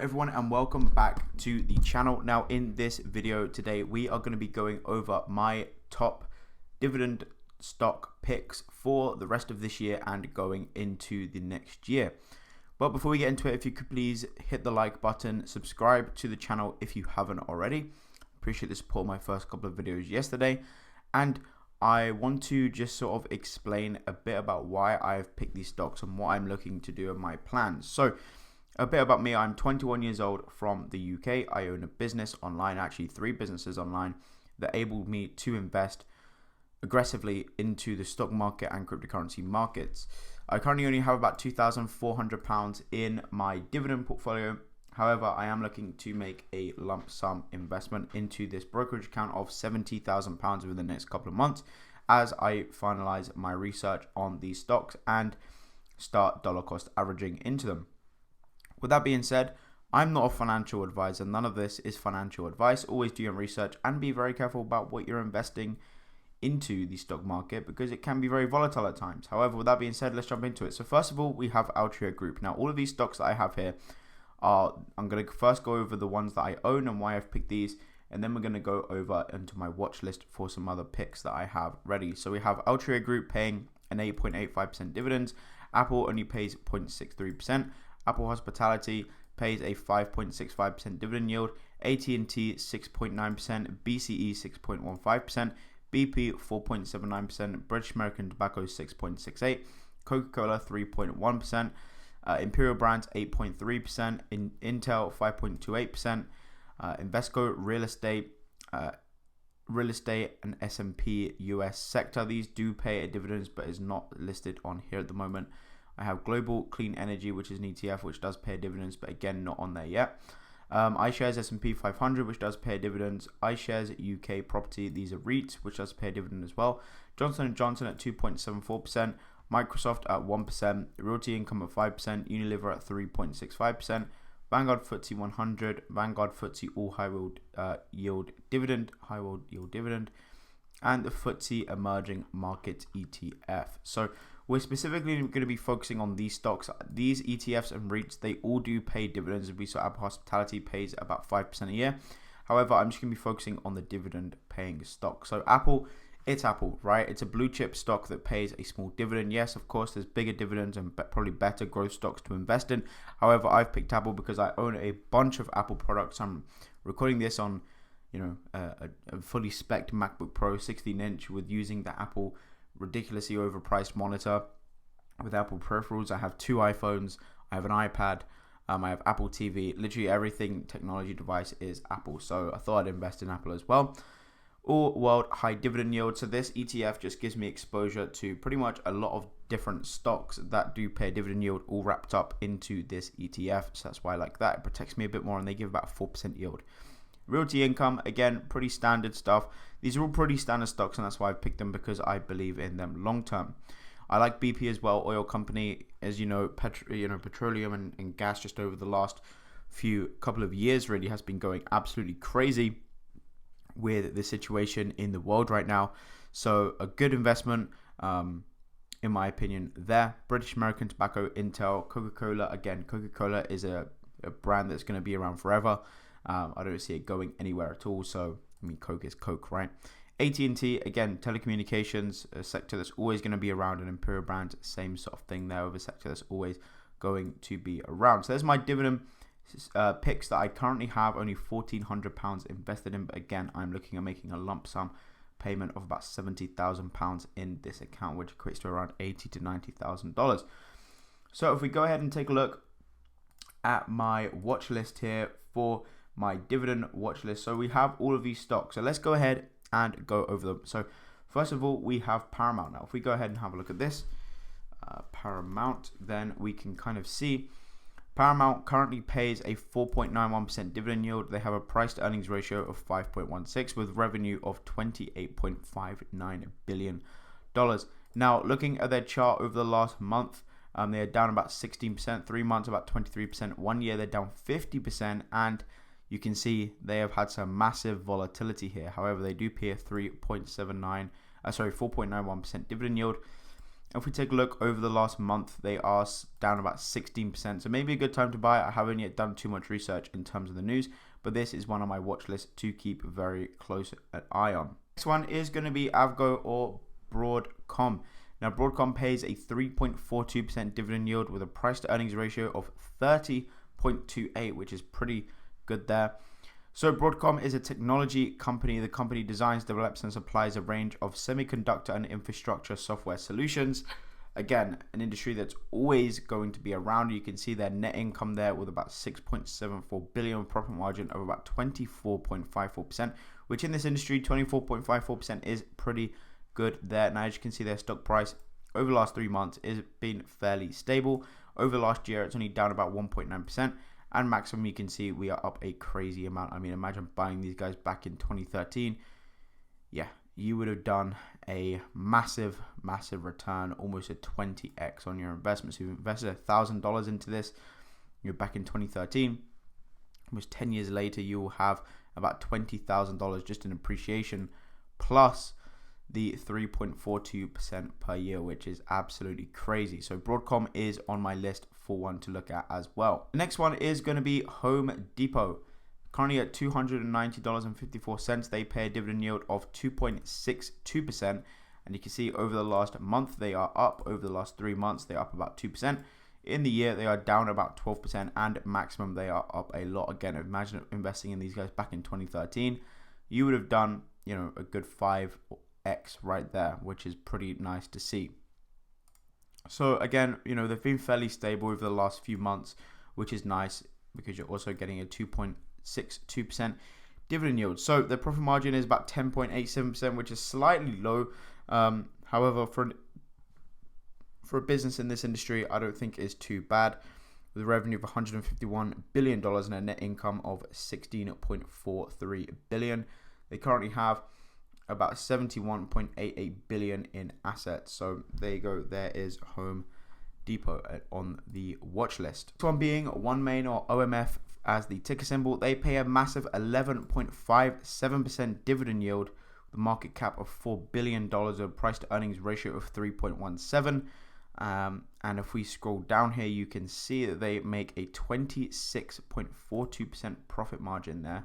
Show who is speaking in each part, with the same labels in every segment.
Speaker 1: everyone and welcome back to the channel. Now in this video today we are going to be going over my top dividend stock picks for the rest of this year and going into the next year. But before we get into it, if you could please hit the like button, subscribe to the channel if you haven't already. Appreciate the support of my first couple of videos yesterday, and I want to just sort of explain a bit about why I've picked these stocks and what I'm looking to do in my plans. So a bit about me: I'm 21 years old from the UK. I own a business online, actually 3 businesses online, that enabled me to invest aggressively into the stock market and cryptocurrency markets. I currently only have about £2,400 in my dividend portfolio. However, I am looking to make a lump sum investment into this brokerage account of £70,000 within the next couple of months as I finalize my research on these stocks and start dollar cost averaging into them. With that being said, I'm not a financial advisor. None of this is financial advice. Always do your research and be very careful about what you're investing into the stock market because it can be very volatile at times. However, with that being said, let's jump into it. So first of all, we have Altria Group. Now, all of these stocks that I have here I'm going to first go over the ones that I own and why I've picked these, and then we're going to go over into my watch list for some other picks that I have ready. So we have Altria Group paying an 8.85% dividends. Apple only pays 0.63%. Apple Hospitality pays a 5.65% dividend yield. AT&T 6.9%. BCE 6.15%. BP 4.79%. British American Tobacco 6.68%. Coca-Cola 3.1%. Imperial Brands 8.3%. Intel 5.28%. Invesco Real Estate and S&P US sector. These do pay a dividends but is not listed on here at the moment. I have Global Clean Energy, which is an ETF which does pay dividends, but again not on there yet. iShares S&P 500, which does pay dividends. iShares UK Property, these are REITs, which does pay a dividend as well. Johnson & Johnson at 2.74%. Microsoft at 1%. Realty Income at 5%. Unilever at 3.65%. Vanguard FTSE 100. Vanguard FTSE All High Yield Dividend. And the FTSE Emerging Market ETF. So we're specifically going to be focusing on these stocks. These ETFs and REITs, they all do pay dividends. We saw Apple Hospitality pays about 5% a year. However, I'm just going to be focusing on the dividend paying stock. So Apple, it's Apple, right? It's a blue chip stock that pays a small dividend. Yes, of course, there's bigger dividends and probably better growth stocks to invest in. However, I've picked Apple because I own a bunch of Apple products. I'm recording this on a fully spec'd MacBook Pro 16-inch with using the Apple ridiculously overpriced monitor with Apple peripherals. I have 2 iPhones, I have an iPad, I have Apple TV. Literally everything technology device is Apple, so I thought I'd invest in Apple as well. All world high dividend yield. So this ETF just gives me exposure to pretty much a lot of different stocks that do pay a dividend yield all wrapped up into this ETF. So that's why I like that. It protects me a bit more and they give about 4% yield. Realty Income, again, pretty standard stuff. These are all pretty standard stocks, and that's why I picked them, because I believe in them long term. I like BP as well, oil company. As you know, petroleum and gas just over the last couple of years really has been going absolutely crazy with the situation in the world right now. So a good investment, in my opinion, there. British American Tobacco, Intel, Coca-Cola. Again, Coca-Cola is a brand that's going to be around forever. I don't see it going anywhere at all. So, I mean, Coke is Coke, right? AT&T, again, telecommunications, a sector that's always going to be around. And Imperial Brands, same sort of thing there, of a sector that's always going to be around. So there's my dividend picks that I currently have only £1,400 invested in. But again, I'm looking at making a lump sum payment of about £70,000 in this account, which equates to around $80,000 to $90,000. So if we go ahead and take a look at my watch list here for my dividend watch list. So we have all of these stocks. So let's go ahead and go over them. So first of all, we have Paramount. Now, if we go ahead and have a look at this, Paramount, then we can kind of see Paramount currently pays a 4.91% dividend yield. They have a price to earnings ratio of 5.16 with revenue of $28.59 billion. Now, looking at their chart over the last month, they are down about 16%, 3 months about 23%, 1 year they're down 50%, and you can see they have had some massive volatility here. However, they do pay a 4.91% dividend yield. If we take a look over the last month, they are down about 16%. So maybe a good time to buy. I haven't yet done too much research in terms of the news, but this is one on my watch list to keep very close an eye on. Next one is going to be Avgo or Broadcom. Now, Broadcom pays a 3.42% dividend yield with a price to earnings ratio of 30.28, which is pretty good there. So Broadcom is a technology company. The company designs, develops, and supplies a range of semiconductor and infrastructure software solutions. Again, an industry that's always going to be around. You can see their net income there with about 6.74 billion, profit margin of about 24.54%, which in this industry, 24.54% is pretty good there. Now, as you can see, their stock price over the last 3 months has been fairly stable. Over the last year, it's only down about 1.9%. And maximum, you can see we are up a crazy amount. I mean, imagine buying these guys back in 2013. Yeah, you would have done a massive return, almost a 20x on your investment. So you've invested $1,000 into this. You're back in 2013. Almost 10 years later, you will have about $20,000 just in appreciation, plus the 3.42% per year, which is absolutely crazy. So Broadcom is on my list for one to look at as well. The next one is going to be Home Depot. Currently at $290.54. They pay a dividend yield of 2.62%. And you can see over the last month, they are up. Over the last 3 months, they're up about 2%. In the year, they are down about 12%. And maximum, they are up a lot. Again, imagine investing in these guys back in 2013. You would have done, a good 5x right there, which is pretty nice to see. So again, they've been fairly stable over the last few months, which is nice because you're also getting a 2.62% dividend yield. So the profit margin is about 10.87%, which is slightly low. However, for a business in this industry, I don't think is too bad. With a revenue of $151 billion and a net income of $16.43 billion. They currently have about 71.88 billion in assets. So there you go. There is Home Depot on the watch list. This one being OneMain or OMF as the ticker symbol. They pay a massive 11.57% dividend yield with a market cap of $4 billion, a price to earnings ratio of 3.17. And if we scroll down here, you can see that they make a 26.42% profit margin there.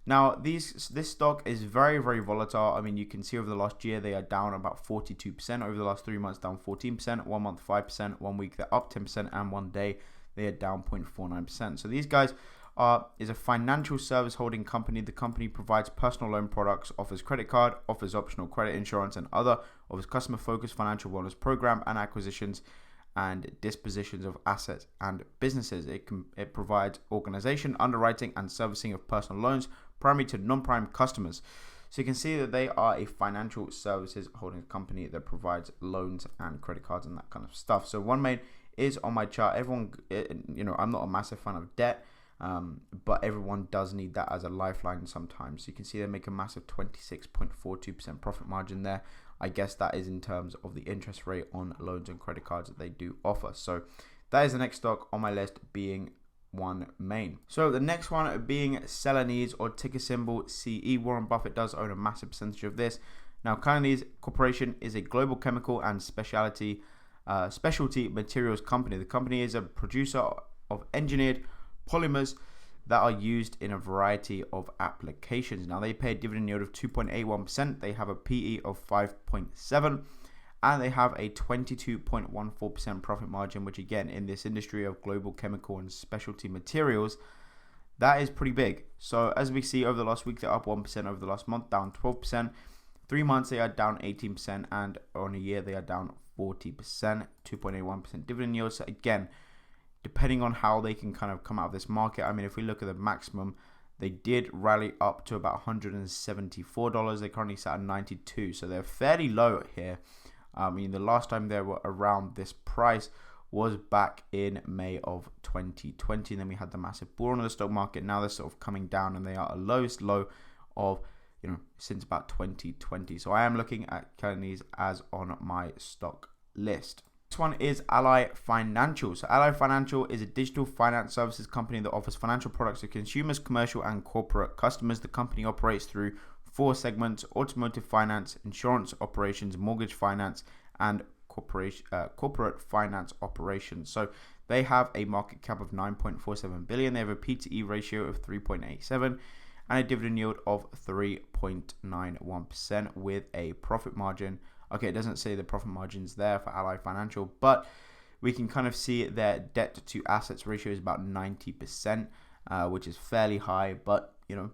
Speaker 1: Now, this stock is very, very volatile. I mean, you can see over the last year, they are down about 42%. Over the last 3 months, down 14%. 1 month, 5%. 1 week, they're up 10%. And 1 day, they are down 0.49%. So these guys is a financial service holding company. The company provides personal loan products, offers credit card, offers optional credit insurance, and other of its customer-focused financial wellness program and acquisitions and dispositions of assets and businesses. It provides organization, underwriting, and servicing of personal loans, primarily to non-prime customers. So you can see that they are a financial services holding company that provides loans and credit cards and that kind of stuff. So OneMain is on my chart. Everyone, I'm not a massive fan of debt, but everyone does need that as a lifeline sometimes. So you can see they make a massive 26.42% profit margin there. I guess that is in terms of the interest rate on loans and credit cards that they do offer. So that is the next stock on my list, being OneMain. So the next one being Celanese or ticker symbol CE. Warren Buffett does own a massive percentage of this. Now, Celanese Corporation is a global chemical and specialty materials company. The company is a producer of engineered polymers that are used in a variety of applications. Now, they pay a dividend yield of 2.81%. They have a PE of 5.7, and they have a 22.14% profit margin, which again, in this industry of global chemical and specialty materials, that is pretty big. So as we see over the last week, they're up 1%. Over the last month, down 12%. 3 months, they are down 18%, and on a year, they are down 40%, 2.81% dividend yield. So again, depending on how they can kind of come out of this market. I mean, if we look at the maximum, they did rally up to about $174. They currently sat at 92, so they're fairly low here. I mean, the last time they were around this price was back in May of 2020. And then we had the massive bull run of the stock market. Now they're sort of coming down, and they are at lowest low of since about 2020. So I am looking at Celanese as on my stock list. Next one is Ally Financial. So Ally Financial is a digital finance services company that offers financial products to consumers, commercial, and corporate customers. The company operates through 4 segments: automotive finance, insurance operations, mortgage finance, and corporate finance operations. So they have a market cap of 9.47 billion. They have a P/E ratio of 3.87 and a dividend yield of 3.91% with a profit margin. Okay, it doesn't say the profit margins there for Ally Financial, but we can kind of see their debt to assets ratio is about 90%, which is fairly high, but you know,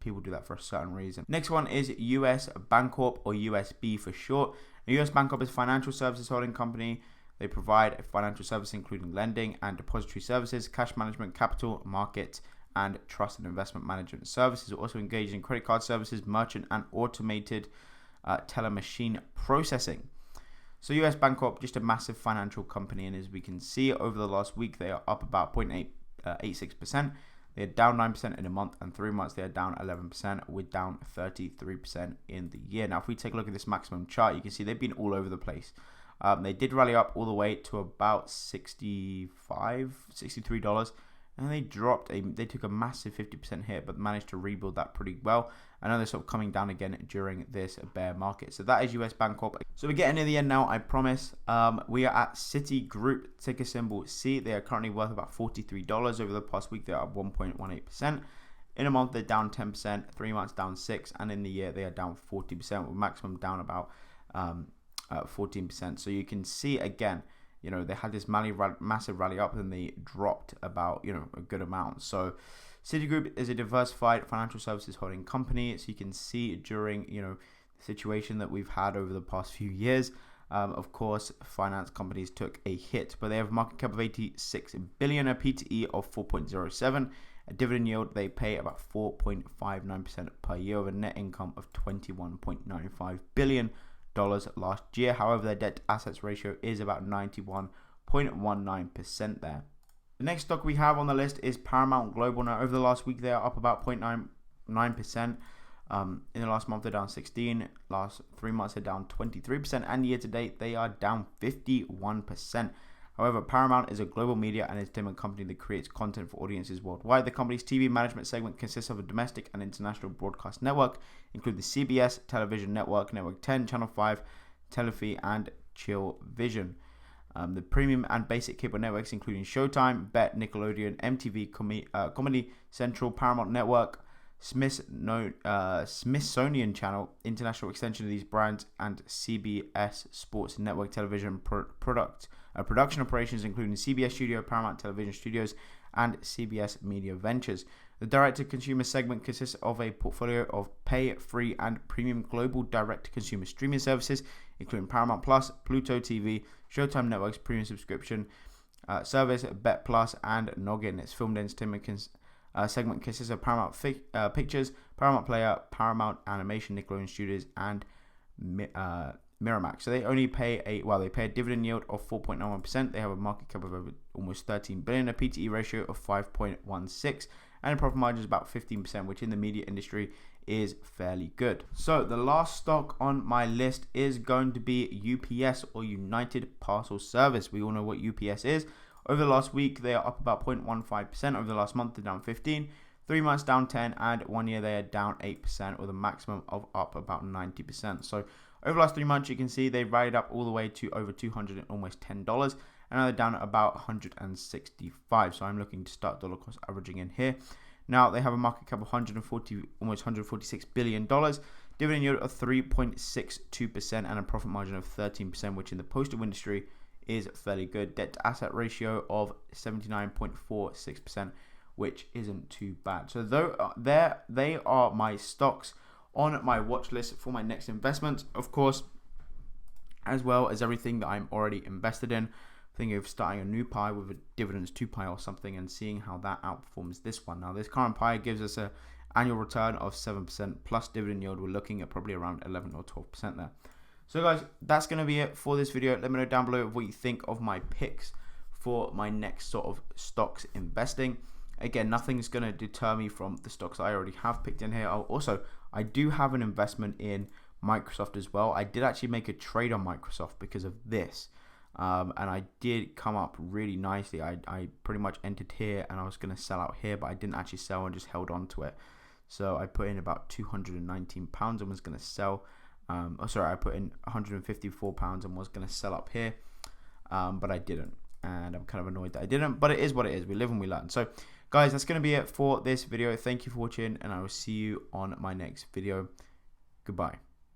Speaker 1: people do that for a certain reason. Next one is US Bancorp, or USB for short. US Bancorp is a financial services holding company. They provide financial services including lending and depository services, cash management, capital market, and trust and investment management services. Also engaged in credit card services, merchant and automated teller machine processing. So US Bancorp, just a massive financial company, and as we can see over the last week, they are up about 0.86%. They are down 9% in a month, and 3 months they are down 11%, with down 33% in the year. Now, if we take a look at this maximum chart, you can see they've been all over the place. They did rally up all the way to about $63, and they took a massive 50% hit, but managed to rebuild that pretty well. I know they're sort of coming down again during this bear market. So that is US Bancorp. So we're getting near the end now, I promise. We are at Citigroup, ticker symbol C. They are currently worth about $43. Over the past week, they are up 1.18%. In a month, they're down 10%. 3 months, down 6%. And in the year, they are down 40%, with maximum down about 14%. So you can see, again, you know, they had this massive rally up, and they dropped about, you know, a good amount. So Citigroup is a diversified financial services holding company. So you can see during, you know, the situation that we've had over the past few years, of course, finance companies took a hit, but they have a market cap of 86 billion, a P/E of 4.07, a dividend yield they pay about 4.59% per year, with a net income of $21.95 billion last year. However, their debt to assets ratio is about 91.19% there. The next stock we have on the list is Paramount Global. Now, over the last week, they are up about 0.99%. In the last month, they're down 16%. Last 3 months, they're down 23%. And year to date, they are down 51%. However, Paramount is a global media and entertainment company that creates content for audiences worldwide. The company's TV management segment consists of a domestic and international broadcast network, including the CBS television network, Network 10, Channel 5, Telefi, and Chill Vision. The premium and basic cable networks, including Showtime, Bet, Nickelodeon, MTV, Comedy Central, Paramount Network, Smithsonian Channel, international extension of these brands, and CBS Sports Network television production operations, including CBS Studio, Paramount Television Studios, and CBS Media Ventures. The direct-to-consumer segment consists of a portfolio of pay, free, and premium global direct-to-consumer streaming services, including Paramount Plus, Pluto TV, Showtime Network's premium subscription service, Bet Plus, and Noggin. Its filmed entertainment segment consists of Paramount Pictures, Paramount Player, Paramount Animation, Nickelodeon Studios, and Miramax. So they only pay a dividend yield of 4.91%. They have a market cap of over almost 13 billion, a P/E ratio of 5.16, and a profit margin is about 15%, which in the media industry is fairly good. So the last stock on my list is going to be UPS, or United Parcel Service. We all know what UPS is. Over the last week, they are up about 0.15%. Over the last month, they're down 15%. 3 months down 10%, and 1 year they are down 8%, with a maximum of up about 90%. So over the last 3 months, you can see they've rallied up all the way to over $200 and almost $10, and now they're down at about 165. So I'm looking to start dollar cost averaging in here. Now they have a market cap of almost $146 billion, dividend yield of 3.62%, and a profit margin of 13%, which in the postal industry is fairly good. Debt to asset ratio of 79.46%, which isn't too bad. So they are my stocks on my watch list for my next investment, of course, as well as everything that I'm already invested in. Thinking of starting a new pie with a dividends 2 pie or something, and seeing how that outperforms this one. Now, this current pie gives us a annual return of 7% plus dividend yield. We're looking at probably around 11 or 12% there. So guys, that's going to be it for this video. Let me know down below what you think of my picks for my next sort of stocks investing. Again, nothing's going to deter me from the stocks I already have picked in here. I do have an investment in Microsoft as well. I did actually make a trade on Microsoft because of this. And I did come up really nicely. I pretty much entered here, and I was going to sell out here, but I didn't actually sell and just held on to it. So I put in about £219 and was going to sell I put in £154 and was going to sell up here, but I didn't, and I'm kind of annoyed that I didn't, but it is what it is. We live and we learn. So guys, that's going to be it for this video. Thank you for watching, and I will see you on my next video. Goodbye.